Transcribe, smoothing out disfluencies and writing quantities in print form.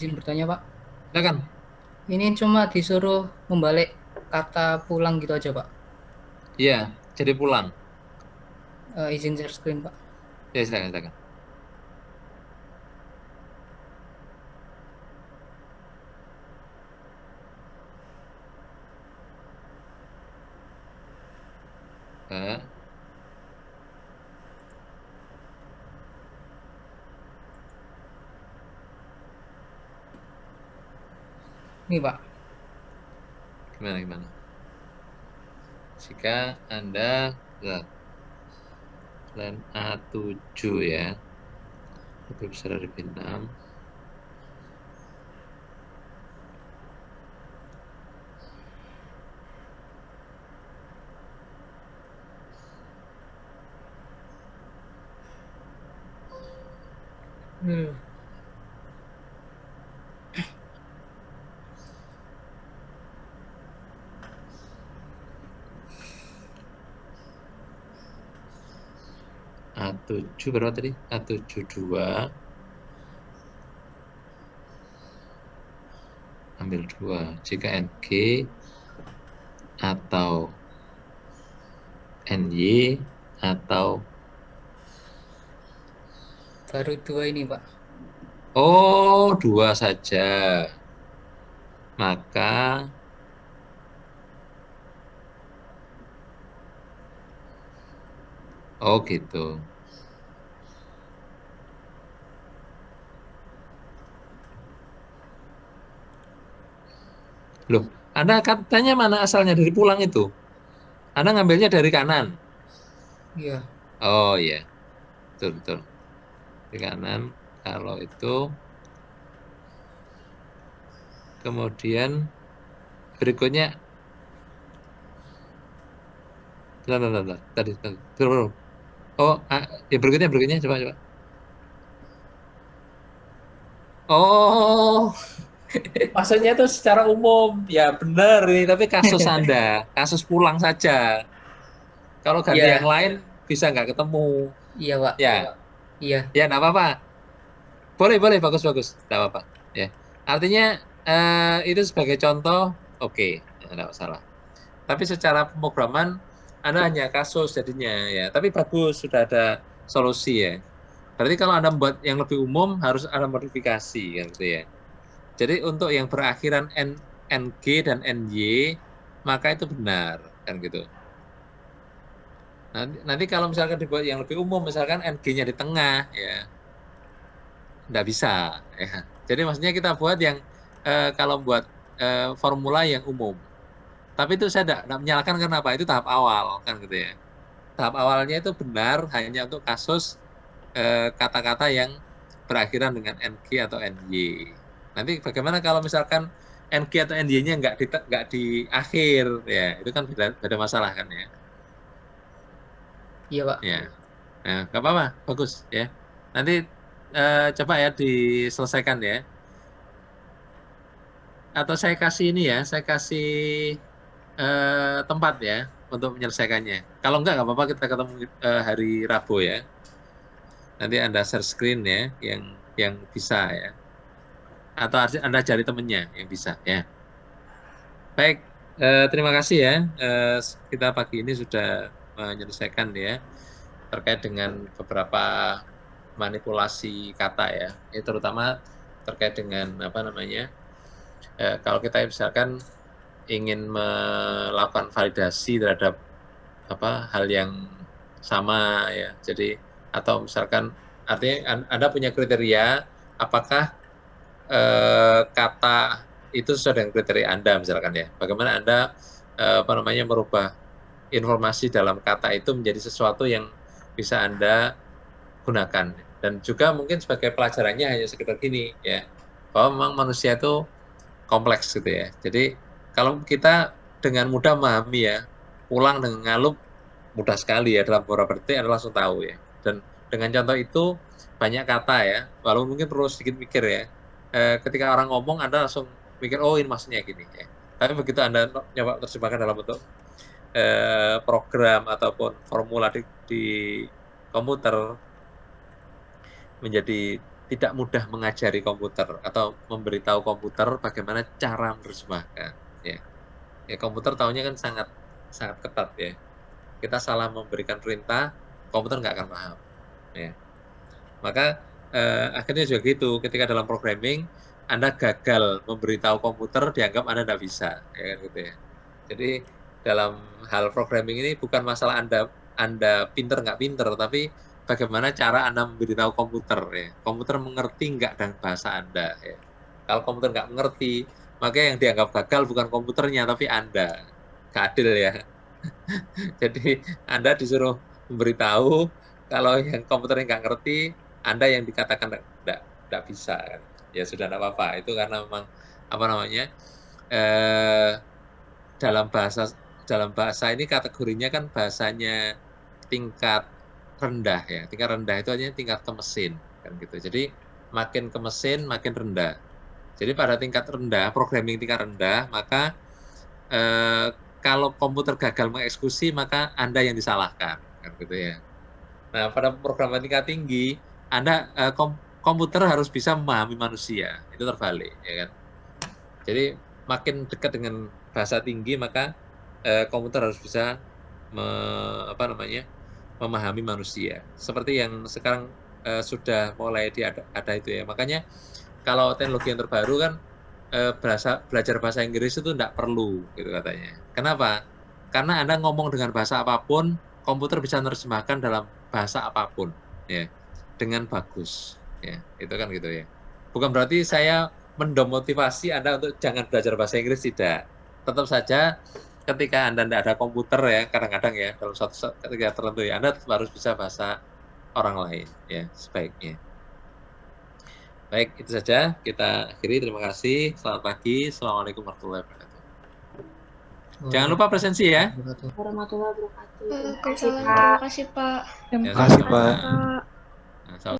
Izin bertanya, Pak. Silakan. Ini cuma disuruh membalik kata pulang gitu aja, Pak. Iya, jadi pulang. Izin share screen, Pak. Ya, silakan, silakan. Pak. Nih, Pak. Gimana, gimana? Jika Anda lihat plan A7 ya, lebih besar dari B6. Hmm. A7 berapa tadi? A7 2, ambil 2. Jika NG atau NY atau Baru dua ini, Pak. oh 2 saja. Maka oh gitu. Loh, Anda katanya mana asalnya dari pulang itu? Anda ngambilnya dari kanan. Iya. Oh iya, betul betul. Di kanan kalau itu kemudian berikutnya bentar, bentar, bentar. Tadi bentar. Oh, ya berikutnya coba coba. Oh, maksudnya itu secara umum. Ya benar ini, tapi kasus Anda, kasus pulang saja. Kalau ganti yang Iya. lain bisa nggak ketemu. Iya, Pak. Ya, Iya. ya nggak apa-apa. Boleh, boleh, bagus, bagus. Nggak apa-apa. Ya, artinya itu sebagai contoh, oke, ya, nggak masalah. Tapi secara pemrograman Anda hanya kasus jadinya ya. Tapi bagus sudah ada solusi ya. Berarti kalau Anda membuat yang lebih umum harus ada modifikasi kan gitu ya. Jadi untuk yang berakhiran NG dan NY maka itu benar kan gitu. Nanti kalau misalkan dibuat yang lebih umum misalkan NG-nya di tengah ya nggak bisa ya. Jadi maksudnya kita buat yang kalau buat formula yang umum. Tapi itu saya tidak menyalahkan karena apa? Itu tahap awal kan gitu ya. Tahap awalnya itu benar hanya untuk kasus kata-kata yang berakhiran dengan NG atau NY. Nanti bagaimana kalau misalkan NG atau NY-nya nggak di akhir, ya itu kan beda, beda masalah kan ya. Iya, Pak. Ya, nah, nggak apa-apa, bagus ya. Nanti coba ya diselesaikan ya. Atau saya kasih ini ya, saya kasih tempat ya untuk menyelesaikannya. Kalau nggak apa-apa kita ketemu hari Rabu ya. Nanti Anda share screen ya, yang bisa ya. Atau Anda cari temennya yang bisa ya. Baik, terima kasih ya. Eh, kita pagi ini sudah menyelesaikan ya terkait dengan beberapa manipulasi kata ya. Ini terutama terkait dengan apa namanya? Kalau kita misalkan ingin melakukan validasi terhadap apa hal yang sama ya. Jadi atau misalkan artinya Anda punya kriteria apakah kata itu sesuai dengan kriteria Anda misalkan ya. Bagaimana Anda apa namanya merubah informasi dalam kata itu menjadi sesuatu yang bisa Anda gunakan. Dan juga mungkin sebagai pelajarannya hanya sekitar gini ya. Bahwa memang manusia itu kompleks gitu ya. Jadi kalau kita dengan mudah memahami ya, pulang dengan ngalup mudah sekali ya dalam beberapa detik Anda langsung tahu ya. Dan dengan contoh itu banyak kata ya, walaupun mungkin perlu sedikit mikir ya. Ketika orang ngomong Anda langsung mikir oh ini maksudnya gini ya. Tapi begitu Anda nyoba terjemahkan dalam bentuk program ataupun formula di komputer menjadi tidak mudah mengajari komputer atau memberitahu komputer bagaimana cara menerjemahkan. Ya komputer tahunya kan sangat ketat ya. Kita salah memberikan perintah, komputer nggak akan paham. Ya. Maka akhirnya juga gitu, ketika dalam programming Anda gagal memberitahu komputer, dianggap Anda tidak bisa, ya kan gitu ya. Jadi dalam hal programming ini bukan masalah Anda pinter nggak pinter, tapi bagaimana cara Anda memberitahu komputer. Ya. Komputer mengerti nggak dengan bahasa Anda. Ya. Kalau komputer nggak mengerti, maka yang dianggap gagal bukan komputernya, tapi Anda. Nggak adil ya. Jadi Anda disuruh memberitahu, kalau yang komputernya nggak ngerti, Anda yang dikatakan nggak bisa. Ya sudah nggak apa-apa. Itu karena memang apa namanya dalam bahasa ini kategorinya kan bahasanya tingkat rendah ya. Tingkat rendah itu hanya tingkat ke mesin kan gitu. Jadi makin ke mesin makin rendah. Jadi pada tingkat rendah, programming tingkat rendah, maka kalau komputer gagal mengeksekusi, maka Anda yang disalahkan, kan gitu ya. Nah, pada programming tingkat tinggi, Anda komputer harus bisa memahami manusia, itu terbalik, ya kan. Jadi makin dekat dengan bahasa tinggi, maka komputer harus bisa memahami manusia. Seperti yang sekarang sudah mulai ada itu ya. Makanya kalau teknologi yang terbaru kan belajar bahasa Inggris itu tidak perlu gitu katanya. Kenapa? Karena Anda ngomong dengan bahasa apapun, komputer bisa menerjemahkan dalam bahasa apapun ya dengan bagus ya. Itu kan gitu ya. Bukan berarti saya mendemotivasi Anda untuk jangan belajar bahasa Inggris, tidak. Tetap saja ketika Anda tidak ada komputer ya, kadang-kadang ya dalam suatu ketika tertentu ya, Anda harus bisa bahasa orang lain ya sebaiknya. Baik, itu saja. Kita akhiri. Terima kasih. Selamat pagi. Assalamualaikum warahmatullahi wabarakatuh. Jangan lupa presensi ya. Warahmatullahi wabarakatuh. Terima kasih, Pak. Terima kasih, Pak. Pak. Nah,